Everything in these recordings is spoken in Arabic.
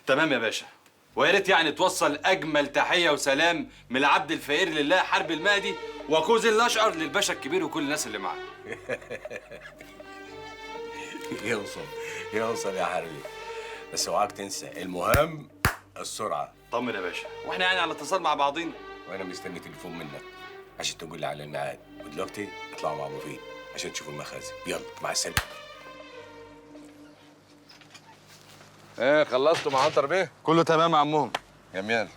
تمام يا باشا، ويا ريت يعني توصل اجمل تحيه وسلام من العبد الفقير لله حرب المهدي وكوز الاشقر للباشا الكبير وكل الناس اللي معاه. يوصل يوصل يا حبيبي، بس اوعاك تنسى المهم السرعه. طمن يا باشا، واحنا يعني على اتصال مع بعضينا. وانا مستني تليفون منك عشان تقول لي على الميعاد، ودلوقتي اطلعوا مع مفيد عشان تشوفوا المخازن. يلا مع السلامه. ايه خلصتوا مع عنتر بيه؟ كله تمام يا عمهم. جميل.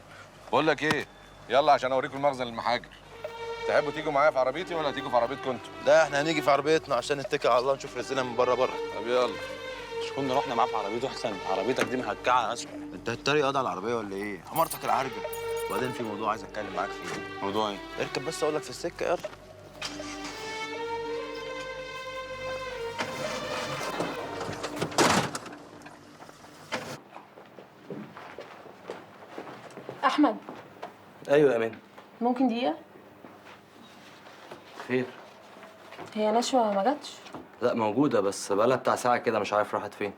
بقول لك ايه، يلا عشان اوريكم المخزن المحاجر. تحبوا تيجوا معايا في عربيتي ولا تيجوا في عربيتكم انتوا؟ لا احنا هنيجي في عربيتنا عشان نتكل على الله نشوف رزقنا من بره. طب يلا. مش كنا رحنا معاه في عربيته احسن؟ عربيتك دي مهكعه اسوء. انت هتتريق قاضي على العربيه ولا ايه؟ عمرتك العرجه. وبعدين في موضوع عايز اتكلم معاك فيه. موضوع ايه؟ اركب بس اقول لك في السكه. يلا. أحمد. ايوه يا مان. ممكن دقيقة؟ خير؟ هي نشوى ما جاتش؟ لا موجوده، بس بقالها بتاع ساعه كده مش عارف راحت فين.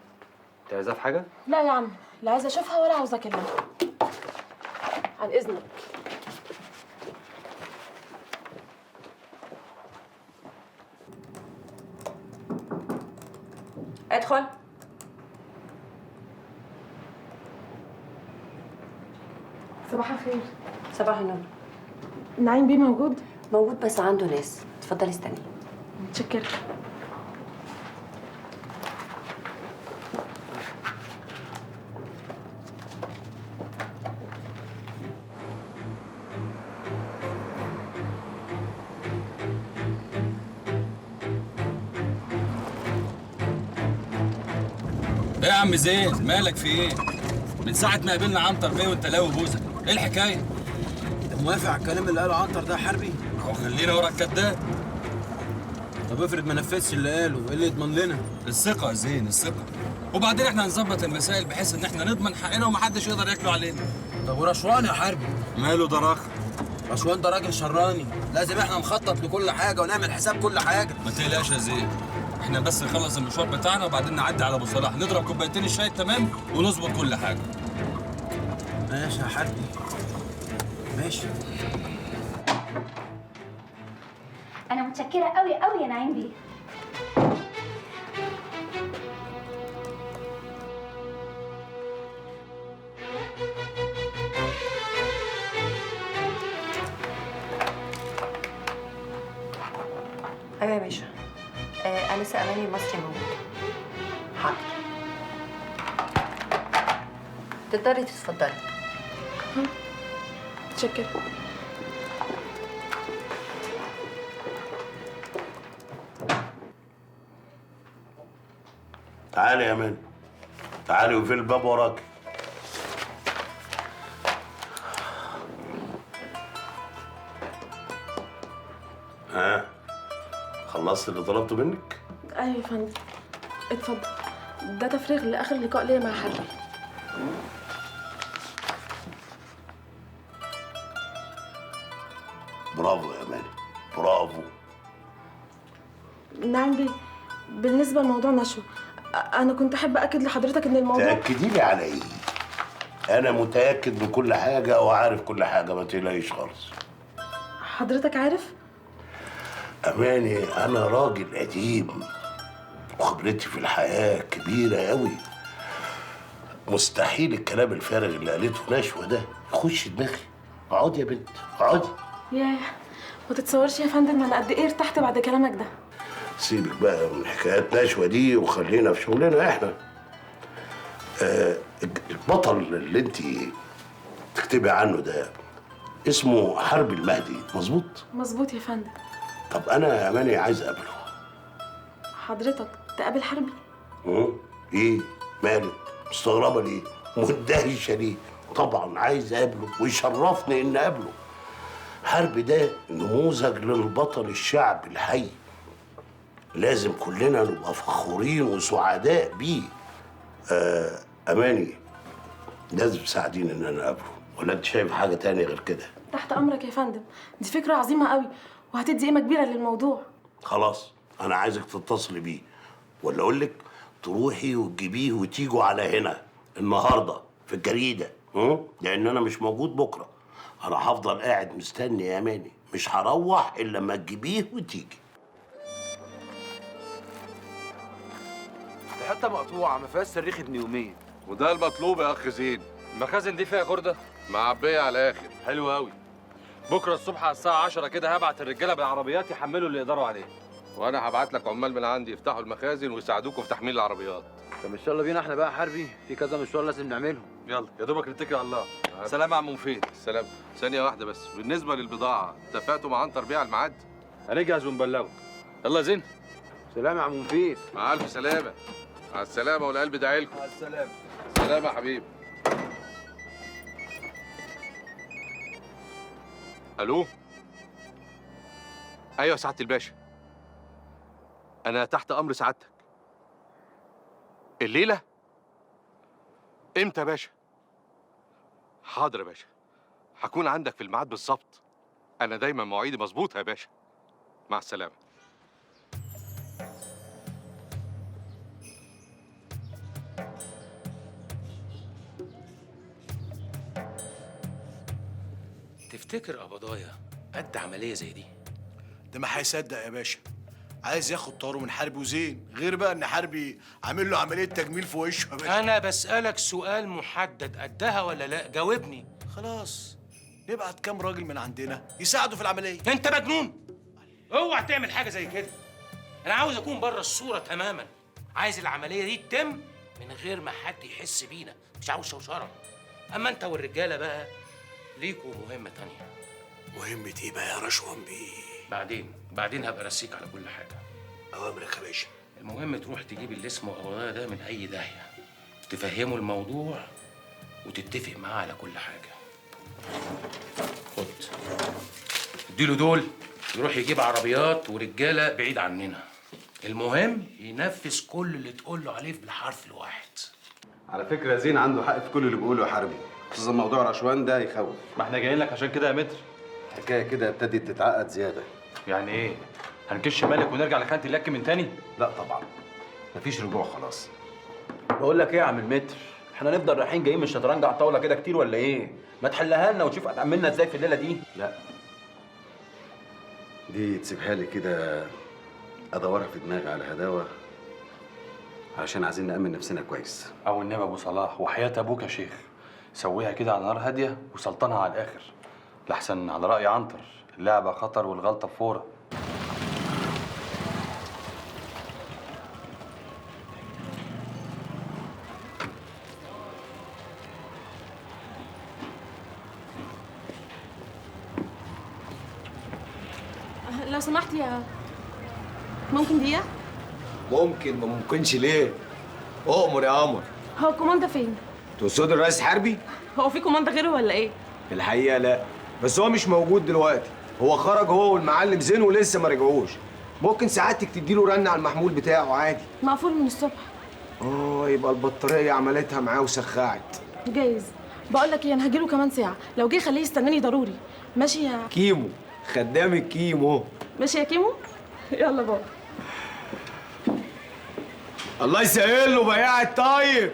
انت عايزاها في حاجه؟ لا يا عم، لا عايزة أشوفها ولا عاوزة أكلمها. عن إذنك. ادخل. صباح الخير. صباح النور. نعيم بيه موجود؟ موجود بس عنده ناس، اتفضلي استني. متشكرة. ايه يا عم زين، مالك في ايه؟ من ساعة ما قابلنا عنتر بيه وانت لاوي بوزك، ايه الحكاية؟ انت موافق على الكلام اللي قاله عنتر ده حربي؟ هو خلينا ورا الكداب. طب افرض ما نفذش اللي قاله، ايه اللي يضمن لنا؟ الثقة يا زين، الثقة. وبعدين احنا هنظبط المسائل بحيث ان احنا نضمن حقنا ومحدش يقدر ياكله علينا. طب ورشوان يا حربي؟ ماله ده راخر؟ رشوان ده راجل شراني، لازم احنا نخطط لكل حاجه ونعمل حساب كل حاجه. ما تقلقش يا زين، احنا بس نخلص المشوار بتاعنا وبعدين نعدي على ابو صلاح نضرب كوبايتين الشاي تمام ونظبط كل حاجة. ماشي يا حربي، ماشي. أنا متشكرة قوي قوي يا نعيم بيه. ايوه يا باشا. انسه اماني المصري موجود. حاضر. تقدري تتفضلي. متشكرة. تعالي يا مان، تعالي وفي الباب وراك. ها، خلصت اللي طلبته منك؟ أيوة يا فندم. اتفضل. ده تفريغ لآخر لقاء ليا مع حربي. برافو يا مان، برافو. نعيم بيه، بالنسبة لموضوع نشوى، أنا كنت أحب أكد لحضرتك إن الموضوع... تأكدي لي على إيه؟ أنا متأكد من كل حاجة وعارف كل حاجة، ما تقلقيش خالص. حضرتك عارف؟ أماني أنا راجل قديم وخبرتي في الحياة كبيرة أوي. مستحيل الكلام الفارغ اللي قالته نشوى ده يخش دماغي. اقعدي يا بنت، اقعدي. ياه، ما تتصورش يا فندم أنا قد إيه ارتحت بعد كلامك ده. سيبك بقى من حكايات نشوى دي وخلينا في شغلنا احنا. البطل اللي انت تكتبي عنه ده اسمه حرب المهدي، مظبوط؟ مظبوط يا فندم. طب انا يا اماني عايز اقابله. حضرتك تقابل حربي؟ ايه مالك مستغربه ليه؟ مندهشه ليه؟ طبعا عايز اقابله ويشرفني ان اقابله. حرب ده نموذج للبطل الشعب الحي، لازم كلنا نبقى فخورين وسعداء بيه. اماني لازم تساعديني ان انا اقابله، ولا انت شايف حاجه تانية غير كده؟ تحت أمرك يا فندم، دي فكرة عظيمة قوي وهتدي قيمة كبيرة للموضوع. خلاص انا عايزك تتصلي بيه، ولا اقول لك تروحي وتجيبيه وتيجوا على هنا. النهارده في الجريده، لان انا مش موجود بكره. انا هفضل قاعد مستني يا ماني، مش هروح الا لما تجيبيه وتيجي. دي حته مقطوعه ما فيهاش صريخ ابن يومين. وده المطلوب يا اخ زين. المخازن دي فيها خرده؟ معبيه على الاخر. حلو قوي. بكره الصبح على الساعه 10 كده هبعت الرجاله بالعربيات يحملوا اللي يقدروا عليه. وانا هبعت لك عمال من عندي يفتحوا المخازن ويساعدوكوا في تحميل العربيات. طب مش يلا بينا احنا بقى حربي، في كذا مشوار لازم نعملهم. يلا يا دوبك نتكل على الله. سلام يا عم مفيد. سلام. ثانيه واحده بس، بالنسبه للبضاعه اتفقتوا مع عنتر بيع الميعاد؟ هنجهز ونبلغه. يلا يا زين. سلام يا عم مفيد. مع الف سلامه. مع السلامه والقلب داعي لكم. مع السلامه. سلام يا حبيبي. الو. ايوه سعاده الباشا، انا تحت امر سعادتك. الليله؟ امتى يا باشا؟ حاضر يا باشا، هكون عندك في الميعاد بالظبط. انا دايما مواعيدي مظبوطه يا باشا. مع السلامه. تفتكر قبضايا قد عمليه زي دي؟ ده ما هيصدق يا باشا. عايز ياخد طاره من حربي وزين، غير بقى ان حربي عامل له عمليه تجميل في وشه يا باشا. انا بسالك سؤال محدد، قدها ولا لا؟ جاوبني. خلاص نبعت كام راجل من عندنا يساعدوا في العمليه. انت مجنون، اوعى تعمل حاجه زي كده. انا عاوز اكون بره الصوره تماما. عايز العمليه دي تتم من غير ما حد يحس بينا، مش عاوز شوشره. اما انت والرجاله بقى ليكوا مهمه تانية. مهمة ايه بقى يا رشوان بيه؟ بعدين هبقى ارسيك على كل حاجه. اوامرك يا باشا. المهم تروح تجيب اللي اسمه قبضايا ده من اي داهيه، تفهمه الموضوع وتتفق معاه على كل حاجه. خد اديله دول يروح يجيب عربيات ورجاله بعيد عننا. المهم ينفذ كل اللي تقول له عليه بالحرف الواحد. على فكرة زين عنده حق في كل اللي بيقوله يا حربي، خصوصا موضوع رشوان ده يخوف. ما احنا جايين لك عشان كده يا متر. الحكاية كده ابتدت تتعقد زيادة. يعني ايه؟ هنكش مالك ونرجع لخانة اللك من تاني؟ لا طبعا، مفيش رجوع خلاص. بقول لك ايه يا عم المتر، احنا نفضل رايحين جايين من الشطرنج على الطاوله كده كتير ولا ايه؟ ما تحلها لنا وتشوف هتعملنا ازاي في الليله دي. لا دي تسيبها لي كده ادورها في دماغي على هداوه، علشان عايزين نأمن نفسنا كويس. او النبي ابو صلاح وحياة ابوك يا شيخ، سويها كده على نار هاديه وسلطنها على الاخر، لحسن على راي عنتر اللعبه خطر والغلطه بفوره. لو سمحت يا ممكن دقيقة؟ ممكن، ما ممكنش ليه؟ اؤمر يا قمر. هو الكوماندا فين؟ تقصدي الرئيس حربي؟ هو في كوماندا غيره ولا ايه؟ في الحقيقة لا، بس هو مش موجود دلوقتي، هو خرج هو والمعلم زين ولسه ما رجعوش. ممكن سعادتك تديله رن على المحمول بتاعه عادي. مقفول من الصبح. يبقى البطارية عملتها معاه وسخعت. جايز. بقول لك ايه، انا هجيله كمان ساعة، لو جه خليه يستناني ضروري. ماشي يا كيمو، خدامك كيمو. ماشي يا كيمو؟ يلا بابا. الله يسهل له بياع الطيب.